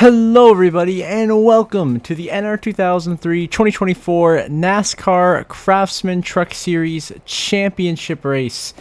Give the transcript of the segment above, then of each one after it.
Hello everybody and welcome to the NR2003 2024 NASCAR Craftsman Truck Series Championship Race.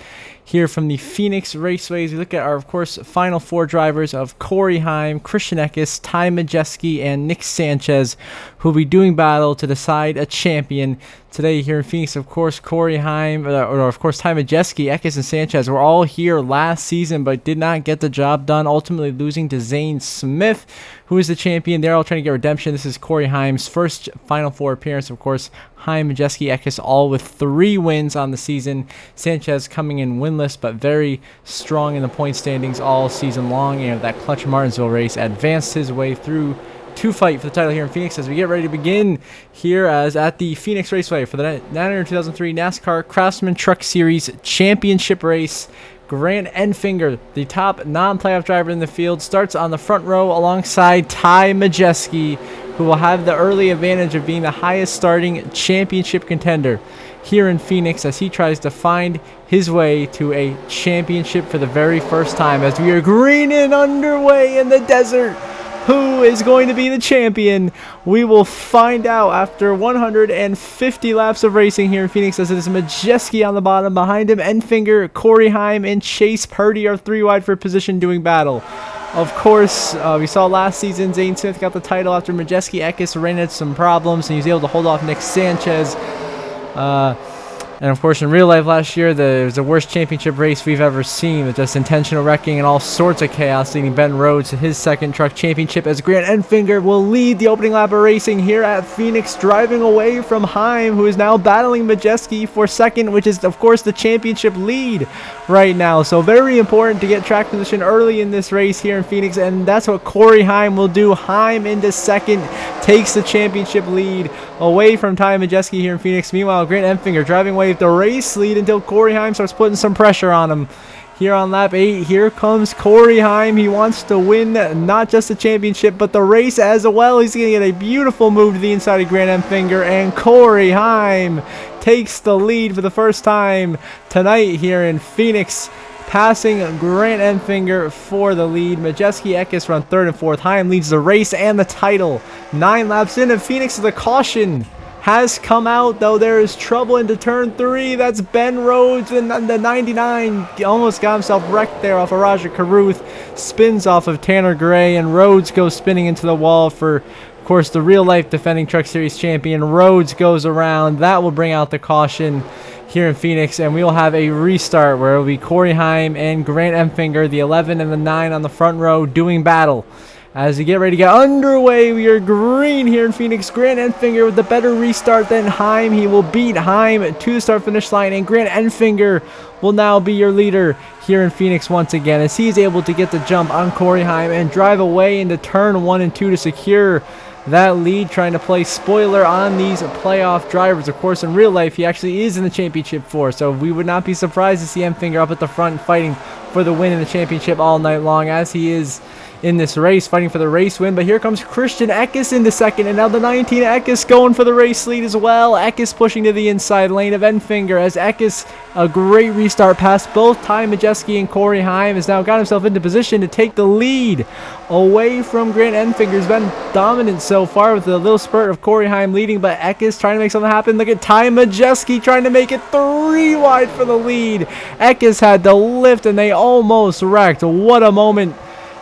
Here from the Phoenix Raceways, we look at our, of course, final four drivers of Corey Heim, Christian Eckes, Ty Majeski, and Nick Sanchez, who will be doing battle to decide a champion. Today here in Phoenix, of course, Corey Heim, or of course Ty Majeski, Eckes, and Sanchez were all here last season but did not get the job done, ultimately losing to Zane Smith, who is the champion. They're all trying to get redemption. This is Corey Heim's first Final Four appearance, of course. Heim, Majeski, Eckes all with 3 wins on the season. Sanchez coming in winless but very strong in the point standings all season long. And that clutch Martinsville race advanced his way through to fight for the title here in Phoenix as we get ready to begin here as at the Phoenix Raceway for the 2003 NASCAR Craftsman Truck Series Championship Race. Grant Enfinger, the top non-playoff driver in the field, starts on the front row alongside Ty Majeski, who will have the early advantage of being the highest starting championship contender here in Phoenix as he tries to find his way to a championship for the very first time as we are green and underway in the desert. Who is going to be the champion? We will find out after 150 laps of racing here in Phoenix, as it is Majeski on the bottom. Behind him, Enfinger, Corey Heim, and Chase Purdy are 3 wide for position doing battle. Of course, we saw last season Zane Smith got the title after Majeski Eckes ran into some problems, and he was able to hold off Nick Sanchez. And of course, in real life last year, it was the worst championship race we've ever seen, with just intentional wrecking and all sorts of chaos, leading Ben Rhodes to his second truck championship as Grant Enfinger will lead the opening lap of racing here at Phoenix, driving away from Heim, who is now battling Majeski for second, which is, of course, the championship lead right now. So very important to get track position early in this race here in Phoenix, and that's what Corey Heim will do. Heim into second, takes the championship lead away from Ty Majeski here in Phoenix. Meanwhile, Grant Enfinger driving away with the race lead until Corey Heim starts putting some pressure on him. Here on lap 8, here comes Corey Heim. He wants to win not just the championship, but the race as well. He's going to get a beautiful move to the inside of Grant Enfinger, and Corey Heim takes the lead for the first time tonight here in Phoenix, passing Grant Enfinger for the lead. Majeski, Eckes run 3rd and 4th. Heim leads the race and the title. 9 laps in, and Phoenix, the caution has come out, though there is trouble into turn 3. That's Ben Rhodes, and the 99 almost got himself wrecked there off of Raja Carruth. Spins off of Tanner Gray, and Rhodes goes spinning into the wall for, of course, the real-life defending Truck Series champion. Rhodes goes around. That will bring out the caution here in Phoenix, and we will have a restart where it will be Corey Heim and Grant Enfinger, the 11 and the 9 on the front row, doing battle. As we get ready to get underway, we are green here in Phoenix. Grant Enfinger with the better restart than Heim. He will beat Heim to the start-finish line, and Grant Enfinger will now be your leader here in Phoenix once again, as he is able to get the jump on Corey Heim and drive away into turn 1 and 2 to secure that lead, trying to play spoiler on these playoff drivers. Of course, in real life, he actually is in the championship 4, so we would not be surprised to see Enfinger up at the front fighting for the win in the championship all night long, as he is in this race, fighting for the race win. But here comes Christian Eckes into second, and now the 19 Eckes going for the race lead as well. Eckes pushing to the inside lane of Enfinger, as Eckes, a great restart past both Ty Majeski and Corey Heim, has now got himself into position to take the lead away from Grant Enfinger. He's been dominant so far with a little spurt of Corey Heim leading, but Eckes trying to make something happen. Look at Ty Majeski trying to make it 3 wide for the lead. Eckes had to lift, and they almost wrecked. What a moment.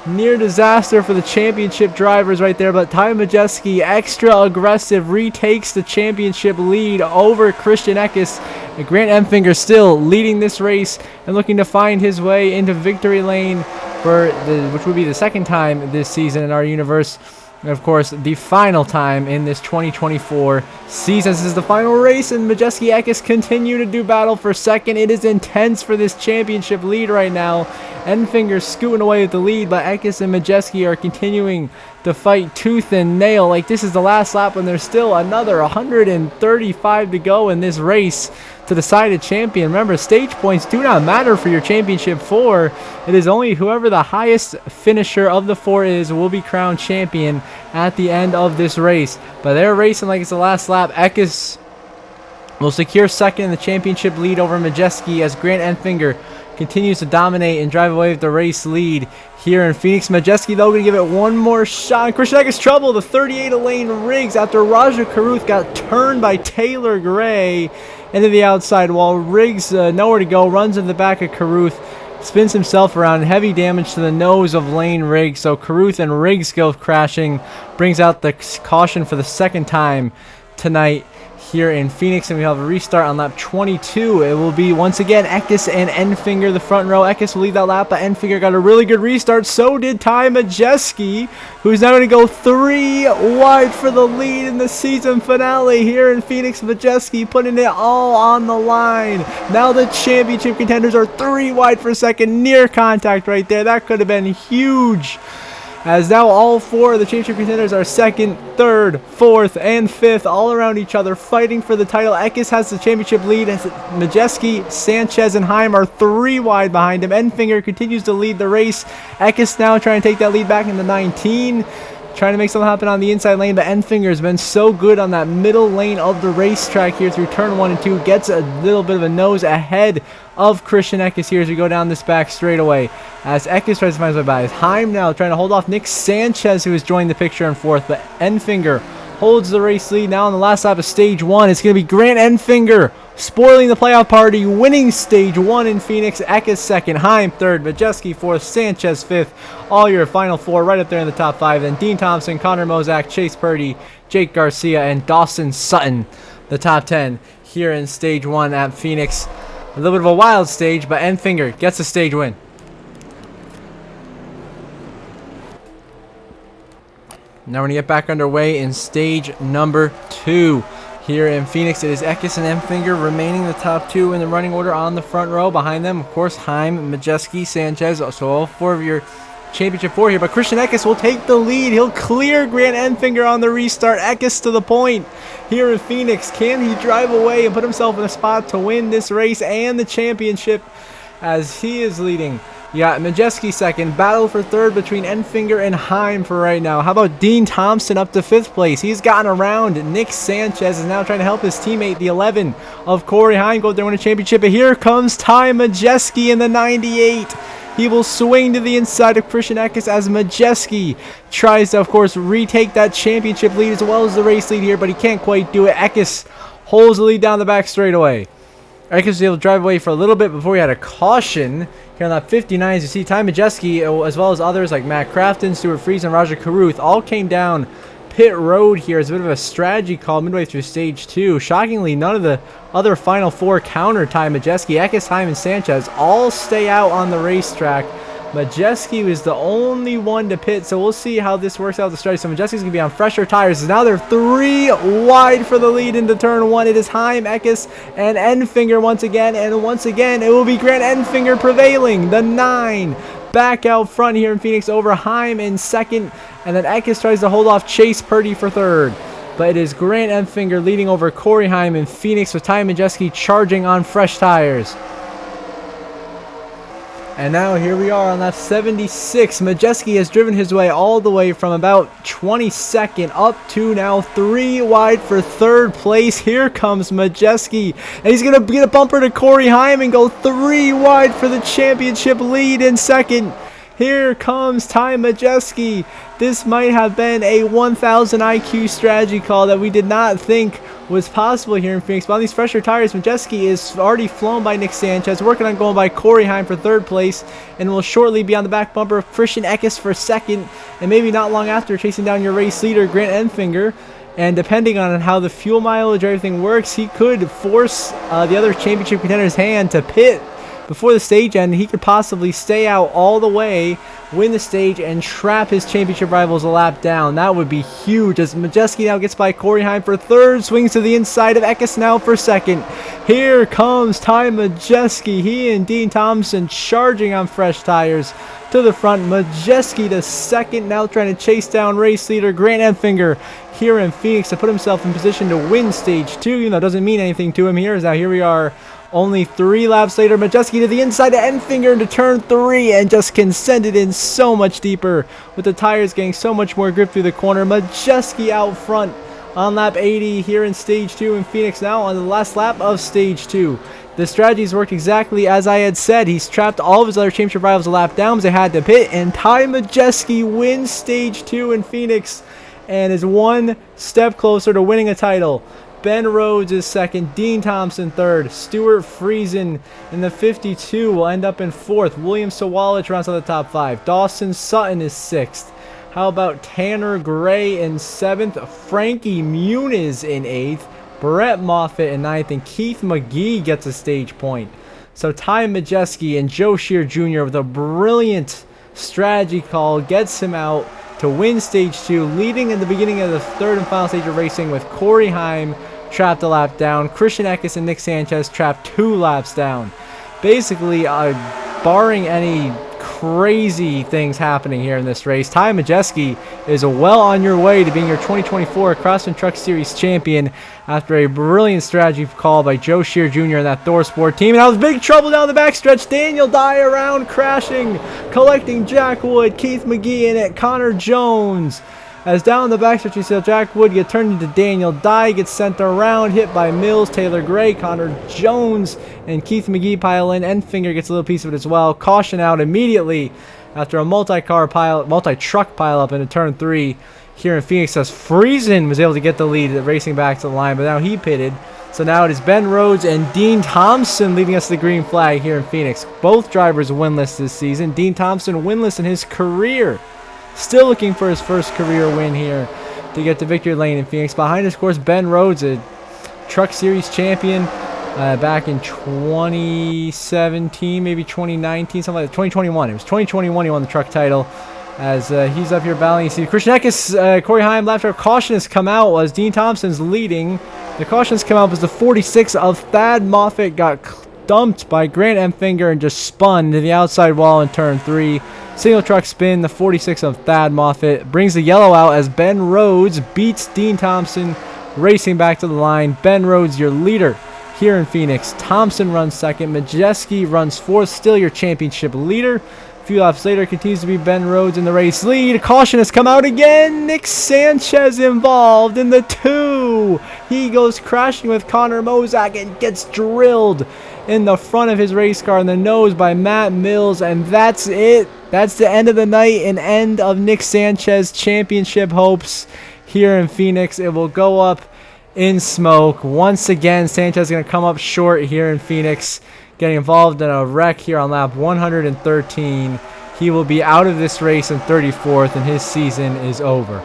Near disaster for the championship drivers right there, but Ty Majeski, extra aggressive, retakes the championship lead over Christian Eckes. And Grant Enfinger still leading this race and looking to find his way into victory lane for which would be the second time this season in our universe. And of course, the final time in this 2024 season. This is the final race, and Majeski Eckes continue to do battle for second. It is intense for this championship lead right now. Enfinger scooting away with the lead, but Eckes and Majeski are continuing to fight tooth and nail. Like, this is the last lap when there's still another 135 to go in this race to decide a champion. Remember, stage points do not matter for your championship 4. It is only whoever the highest finisher of the 4 is will be crowned champion at the end of this race. But they're racing like it's the last lap. Eckes will secure second in the championship lead over Majeski, as Grant Enfinger continues to dominate and drive away with the race lead here in Phoenix. Majeski, though, going to give it one more shot. Christian Eckes trouble. The 38 lane Riggs after Raja Caruth got turned by Taylor Gray into the outside wall. Riggs, nowhere to go, runs in the back of Caruth, spins himself around. Heavy damage to the nose of lane Riggs. So Caruth and Riggs go crashing. Brings out the caution for the second time tonight here in Phoenix, and we have a restart on lap 22. It will be once again Eckes and Enfinger the front row. Eckes will lead that lap, but Enfinger got a really good restart. So did Ty Majeski, who's now going to go 3 wide for the lead in the season finale here in Phoenix. Majeski putting it all on the line. Now the championship contenders are 3 wide for second. Near contact right there. That could have been huge, as now all 4 of the championship contenders are 2nd, 3rd, 4th, and 5th, all around each other, fighting for the title. Eckes has the championship lead, as Majeski, Sanchez, and Heim are 3 wide behind him. Enfinger continues to lead the race. Eckes now trying to take that lead back into 19. Trying to make something happen on the inside lane, but Enfinger has been so good on that middle lane of the racetrack here through turn 1 and 2. Gets a little bit of a nose ahead of Christian Eckes here as we go down this back straightaway, as Eckes tries to find his way by. Heim now trying to hold off Nick Sanchez, who has joined the picture in 4th, but Enfinger holds the race lead. Now on the last lap of stage 1, it's going to be Grant Enfinger spoiling the playoff party, winning stage 1 in Phoenix. Eckes 2nd, Heim 3rd, Majeski 4th, Sanchez 5th. All your final 4 right up there in the top 5. Then Dean Thompson, Connor Mozak, Chase Purdy, Jake Garcia, and Dawson Sutton, the top 10 here in stage 1 at Phoenix. A little bit of a wild stage, but Enfinger gets a stage win. Now we're going to get back underway in stage number 2 here in Phoenix. It is Eckes and Enfinger remaining the top 2 in the running order on the front row. Behind them, of course, Heim, Majeski, Sanchez. So all 4 of your championship 4 here. But Christian Eckes will take the lead. He'll clear Grant Enfinger on the restart. Eckes to the point here in Phoenix. Can he drive away and put himself in a spot to win this race and the championship, as he is leading? You got Majeski 2nd. Battle for 3rd between Enfinger and Heim for right now. How about Dean Thompson up to 5th place? He's gotten around. Nick Sanchez is now trying to help his teammate, the 11 of Corey Heim, go there and win a championship. But here comes Ty Majeski in the 98. He will swing to the inside of Christian Eckes as Majeski tries to, of course, retake that championship lead as well as the race lead here, but he can't quite do it. Eckes holds the lead down the back straightaway. Eckes was able to drive away for a little bit before he had a caution here on lap 59. As you see, Ty Majeski, as well as others like Matt Crafton, Stuart Freeze, and Raja Caruth, all came down pit road here as a bit of a strategy call midway through stage 2. Shockingly, none of the other final 4 counter Ty Majeski. Eckes, Heim, and Sanchez all stay out on the racetrack. Majeski was the only one to pit, so we'll see how this works out the strategy. So Majeski's going to be on fresher tires. Now they're 3 wide for the lead into turn 1. It is Heim, Eckes, and Enfinger once again, and once again it will be Grant Enfinger prevailing. The 9 back out front here in Phoenix over Heim in 2nd, and then Eckes tries to hold off Chase Purdy for 3rd. But it is Grant Enfinger leading over Corey Heim in Phoenix, with Ty Majeski charging on fresh tires. And now here we are on lap 76. Majeski has driven his way all the way from about 22nd up to now 3 wide for 3rd place. Here comes Majeski, and he's going to get a bumper to Corey Heim and go 3 wide for the championship lead in 2nd. Here comes Ty Majeski. This might have been a 1000 IQ strategy call that we did not think was possible here in Phoenix. But on these fresher tires, Majeski is already flown by Nick Sanchez, working on going by Corey Heim for 3rd place, and will shortly be on the back bumper of Christian Eckes for 2nd, and maybe not long after chasing down your race leader, Grant Enfinger. And depending on how the fuel mileage or everything works, he could force the other championship contender's hand to pit before the stage end. He could possibly stay out all the way, win the stage, and trap his championship rivals a lap down. That would be huge, as Majeski now gets by Corey Heim for 3rd, swings to the inside of Eckes now for 2nd. Here comes Ty Majeski. He and Dean Thompson charging on fresh tires to the front. Majeski to 2nd, now trying to chase down race leader Grant Enfinger here in Phoenix to put himself in position to win stage 2, even though it doesn't mean anything to him here. As now here we are, only 3 laps later. Majeski to the inside of Enfinger into turn 3, and just can send it in so much deeper with the tires getting so much more grip through the corner. Majeski out front on lap 80 here in stage 2 in Phoenix. Now on the last lap of stage 2. The strategies worked exactly as I had said. He's trapped all of his other championship rivals a lap down because they had to pit, and Ty Majeski wins Stage 2 in Phoenix and is one step closer to winning a title. Ben Rhodes is second, Dean Thompson third, Stuart Friesen in the 52 will end up in fourth. William Sawalich rounds out the top 5. Dawson Sutton is sixth. How about Tanner Gray in seventh, Frankie Muniz in eighth, Brett Moffitt in ninth, and Keith McGee gets a stage point. So Ty Majeski and Joe Shear Jr. with a brilliant strategy call gets him out to win stage 2, leading in the beginning of the third and final stage of racing with Corey Heim trapped a lap down. Christian Eckes and Nick Sanchez trapped 2 laps down. Basically, barring any crazy things happening here in this race, Ty Majeski is well on your way to being your 2024 Craftsman Truck Series champion after a brilliant strategy call by Joe Shear Jr. and that Thor Sport team. And that was big trouble down the backstretch. Daniel Dye around crashing, collecting Jack Wood, Keith McGee in it, Connor Jones. As down the backstretch, you see Jack Wood get turned into Daniel Dye, gets sent around, hit by Mills, Taylor Gray, Connor Jones, and Keith McGee pile in. Enfinger gets a little piece of it as well. Caution out immediately after a multi-truck pile-up into turn 3 here in Phoenix, as Friesen was able to get the lead racing back to the line, but now he pitted. So now it is Ben Rhodes and Dean Thompson leading us to the green flag here in Phoenix. Both drivers winless this season. Dean Thompson winless in his career. Still looking for his first career win here to get to victory lane in Phoenix. Behind us, of course, Ben Rhodes, a Truck Series champion back in 2017, maybe 2019, something like that. 2021. It was 2021 he won the truck title. As he's up here battling, you see Christian Eckes, Corey Heim left. Our caution has come out as Dean Thompson's leading. The cautions come out as the 46 of Thad Moffitt got dumped by Grant Enfinger and just spun to the outside wall in turn 3. Single truck spin, the 46 of Thad Moffitt brings the yellow out as Ben Rhodes beats Dean Thompson, racing back to the line. Ben Rhodes, your leader here in Phoenix. Thompson runs second. Majeski runs fourth, still your championship leader. A few laps later, continues to be Ben Rhodes in the race lead. Caution has come out again. Nick Sanchez involved in the 2. He goes crashing with Connor Mozak and gets drilled in the front of his race car in the nose by Matt Mills, and that's it. That's the end of the night and end of Nick Sanchez championship hopes here in Phoenix. It will go up in smoke. Once again, Sanchez is going to come up short here in Phoenix, getting involved in a wreck here on lap 113. He will be out of this race in 34th, and his season is over.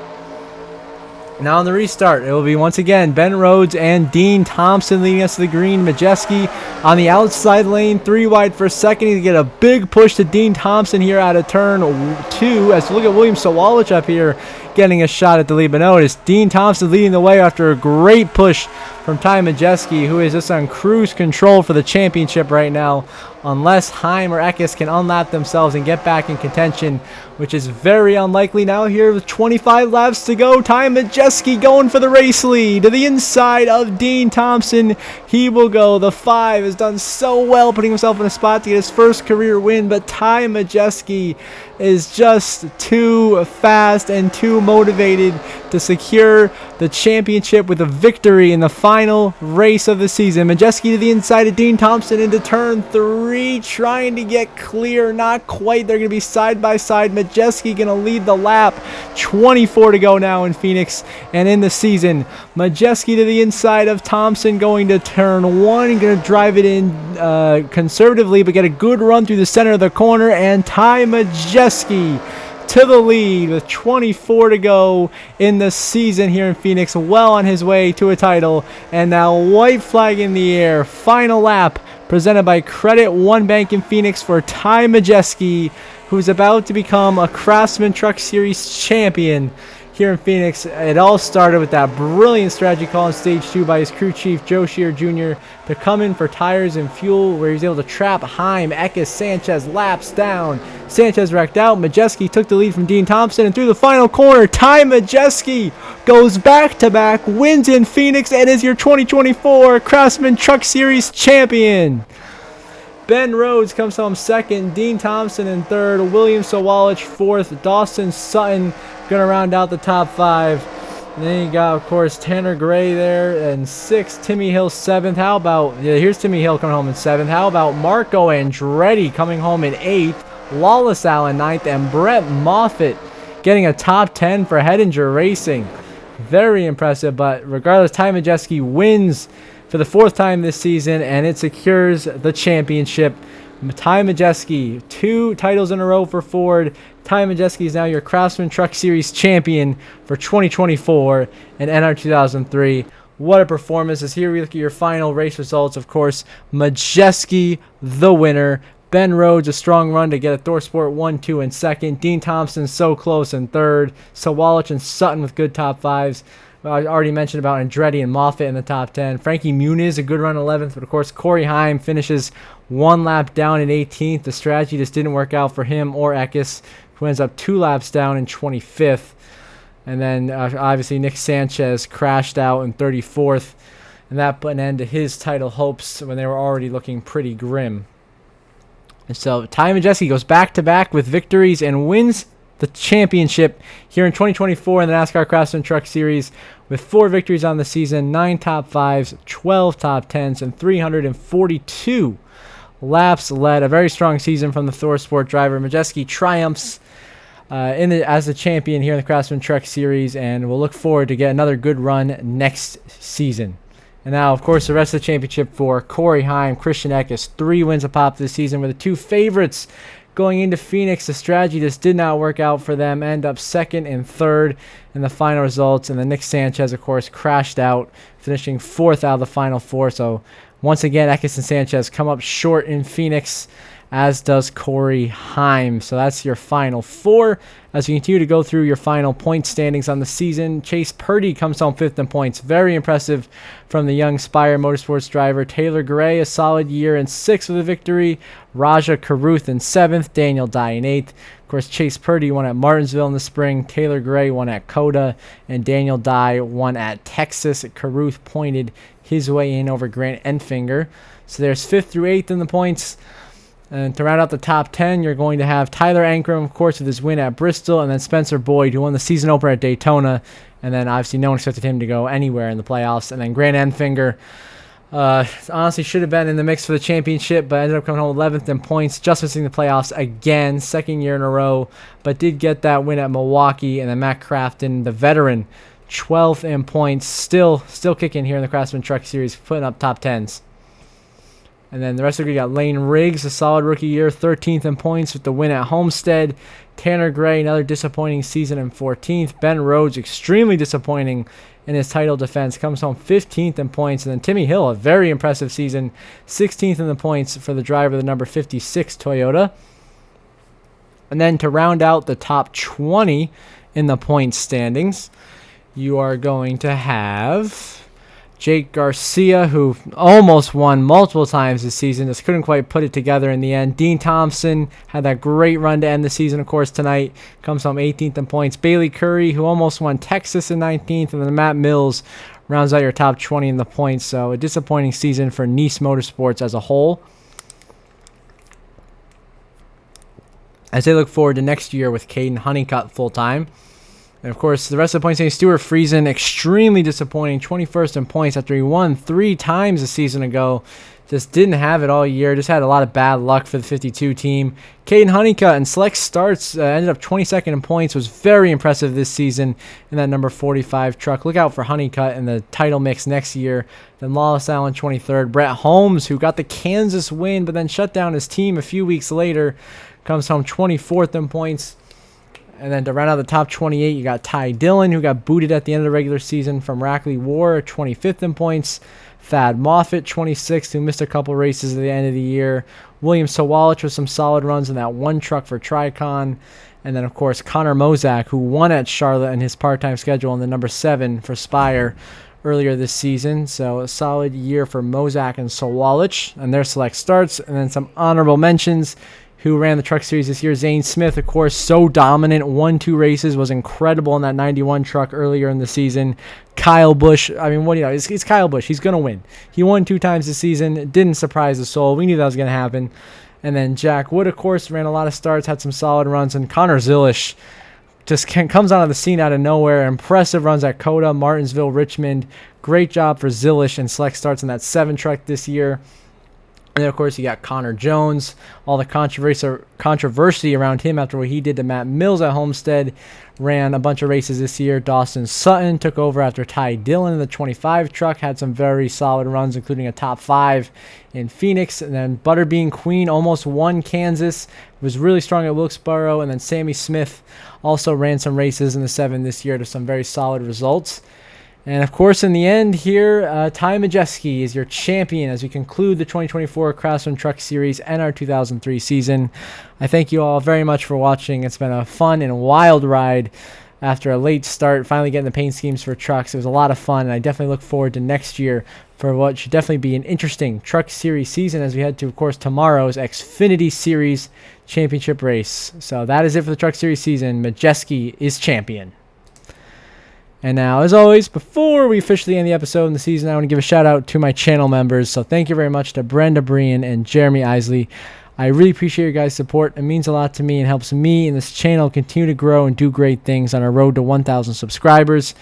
Now on the restart, it will be once again Ben Rhodes and Dean Thompson leading us to the green. Majeski on the outside lane, 3 wide for second. He get a big push to Dean Thompson here out of turn 2. As we look at William Sawalich up here getting a shot at the lead. But notice Dean Thompson leading the way after a great push from Ty Majeski, who is just on cruise control for the championship right now, unless Heim or Eckes can unlap themselves and get back in contention, which is very unlikely. Now here with 25 laps to go, Ty Majeski going for the race lead to the inside of Dean Thompson. He will go. The 5 has done so well, putting himself in a spot to get his first career win, but Ty Majeski is just too fast and too motivated to secure the championship with a victory in the final race of the season. Majeski to the inside of Dean Thompson into turn 3, trying to get clear. Not quite. They're going to be side by side. Majeski going to lead the lap. 24 to go now in Phoenix and in the season. Majeski to the inside of Thompson going to turn 1. Going to drive it in conservatively, but get a good run through the center of the corner. And Ty Majeski to the lead with 24 to go in the season here in Phoenix, well on his way to a title. And now white flag in the air, final lap presented by Credit One Bank in Phoenix for Ty Majeski, who's about to become a Craftsman Truck Series champion here in Phoenix. It all started with that brilliant strategy call in stage 2 by his crew chief Joe Shear Jr. to come in for tires and fuel, where he was able to trap Heim, Eckes, Sanchez laps down. Sanchez wrecked out. Majeski took the lead from Dean Thompson, and through the final corner, Ty Majeski goes back-to-back, wins in Phoenix, and is your 2024 Craftsman Truck Series champion. Ben Rhodes comes home second, Dean Thompson in third, William Sawalich fourth, Dawson Sutton going to round out the top 5. And then you got, of course, Tanner Gray there in 6th, Timmy Hill 7th. How about, yeah, here's Timmy Hill coming home in 7th. How about Marco Andretti coming home in 8th, Wallace Allen 9th, and Brett Moffitt getting a top 10 for Hettinger Racing. Very impressive, but regardless, Ty Majeski wins for the 4th time this season, and it secures the championship. Ty Majeski, 2 titles in a row for Ford. Ty Majeski is now your Craftsman Truck Series champion for 2024 and NR 2003. What a performance. As here we look at your final race results. Of course, Majeski, the winner. Ben Rhodes, a strong run to get a ThorSport 1, 2, and 2nd. Dean Thompson, so close in 3rd. Sawalich and Sutton with good top 5s. I already mentioned about Andretti and Moffitt in the top 10. Frankie Muniz, a good run 11th. But, of course, Corey Heim finishes 1 lap down in 18th. The strategy just didn't work out for him or Eckes, who ends up 2 laps down in 25th. And then, obviously, Nick Sanchez crashed out in 34th. And that put an end to his title hopes when they were already looking pretty grim. And so, Ty Majeski goes back-to-back with victories and wins the championship here in 2024 in the NASCAR Craftsman Truck Series with 4 victories on the season, 9 top 5s, 12 top 10s, and 342 laps led. A very strong season from the ThorSport driver. Majeski triumphs as the champion here in the Craftsman Truck Series, and we'll look forward to get another good run next season. And now, of course, the rest of the championship for Corey Heim, Christian Eckes, 3 wins a pop this season with the 2 favorites going into Phoenix. The strategy just did not work out for them. End up 2nd and 3rd in the final results. And then Nick Sanchez, of course, crashed out, finishing 4th out of the final 4. So once again, Eckes and Sanchez come up short in Phoenix, as does Corey Heim. So that's your final 4. As we continue to go through your final point standings on the season, Chase Purdy comes home 5th in points. Very impressive from the young Spire Motorsports driver. Taylor Gray, a solid year in 6th with a victory. Raja Caruth in 7th. Daniel Dye in 8th. Of course, Chase Purdy won at Martinsville in the spring. Taylor Gray won at Coda. And Daniel Dye won at Texas. Caruth pointed his way in over Grant Enfinger. So there's 5th through 8th in the points. And to round out the top 10, you're going to have Tyler Ankrum, of course, with his win at Bristol, and then Spencer Boyd, who won the season opener at Daytona. And then, obviously, no one expected him to go anywhere in the playoffs. And then Grant Enfinger, honestly, should have been in the mix for the championship, but ended up coming home 11th in points, just missing the playoffs again, 2nd year in a row, but did get that win at Milwaukee. And then Matt Crafton, the veteran, 12th in points, still kicking here in the Craftsman Truck Series, putting up top 10s. And then the rest of it, you got Lane Riggs, a solid rookie year, 13th in points with the win at Homestead. Tanner Gray, another disappointing season in 14th. Ben Rhodes, extremely disappointing in his title defense, comes home 15th in points. And then Timmy Hill, a very impressive season, 16th in the points for the driver of the number 56 Toyota. And then to round out the top 20 in the points standings, you are going to have Jake Garcia, who almost won multiple times this season, just couldn't quite put it together in the end. Dean Thompson had that great run to end the season, of course, tonight. Comes home 18th in points. Bailey Curry, who almost won Texas in 19th. And then Matt Mills rounds out your top 20 in the points. So a disappointing season for Nice Motorsports as a whole, as they look forward to next year with Caden Honeycutt full-time. And, of course, the rest of the points, Stuart Friesen, extremely disappointing, 21st in points after he won 3 times a season ago. Just didn't have it all year. Just had a lot of bad luck for the 52 team. Caden Honeycutt in select starts ended up 22nd in points. Was very impressive this season in that number 45 truck. Look out for Honeycutt in the title mix next year. Then Lawless Allen 23rd. Brett Holmes, who got the Kansas win but then shut down his team a few weeks later, comes home 24th in points. And then to round out the top 28, you got Ty Dillon, who got booted at the end of the regular season from Rackley War, 25th in points. Thad Moffitt, 26th, who missed a couple races at the end of the year. William Sawalich with some solid runs in that one truck for Tricon. And then, of course, Connor Mozak, who won at Charlotte in his part-time schedule in the number 7 for Spire earlier this season. So a solid year for Mozak and Sawalich and their select starts. And then some honorable mentions. Who ran the truck series this year? Zane Smith, of course, so dominant. Won 2 races, was incredible in that 91 truck earlier in the season. Kyle Busch, I mean, what do you know? It's Kyle Busch. He's going to win. He won 2 times this season. Didn't surprise the soul. We knew that was going to happen. And then Jack Wood, of course, ran a lot of starts, had some solid runs. And Connor Zilish, just comes out of the scene out of nowhere. Impressive runs at Coda, Martinsville, Richmond. Great job for Zilish and select starts in that 7 truck this year. And then, of course, you got Connor Jones. All the controversy around him after what he did to Matt Mills at Homestead. Ran a bunch of races this year. Dawson Sutton took over after Ty Dillon in the 25 truck. Had some very solid runs, including a top 5 in Phoenix. And then Butterbean Queen almost won Kansas. Was really strong at Wilkesboro. And then Sammy Smith also ran some races in the 7 this year to some very solid results. And, of course, in the end here, Ty Majeski is your champion as we conclude the 2024 Craftsman Truck Series NR2003 season. I thank you all very much for watching. It's been a fun and wild ride after a late start, finally getting the paint schemes for trucks. It was a lot of fun, and I definitely look forward to next year for what should definitely be an interesting Truck Series season as we head to, of course, tomorrow's Xfinity Series Championship race. So that is it for the Truck Series season. Majeski is champion. And now, as always, before we officially end the episode in the season, I want to give a shout out to my channel members. So thank you very much to Brenda Breen and Jeremy Isley. I really appreciate your guys' support. It means a lot to me and helps me and this channel continue to grow and do great things on our road to 1,000 subscribers.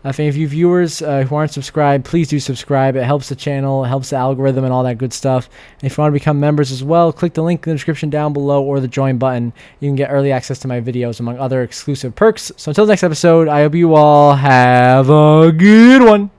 If any of you viewers who aren't subscribed, please do subscribe. It helps the channel, it helps the algorithm and all that good stuff. And if you want to become members as well, click the link in the description down below or the join button. You can get early access to my videos among other exclusive perks. So until the next episode, I hope you all have a good one.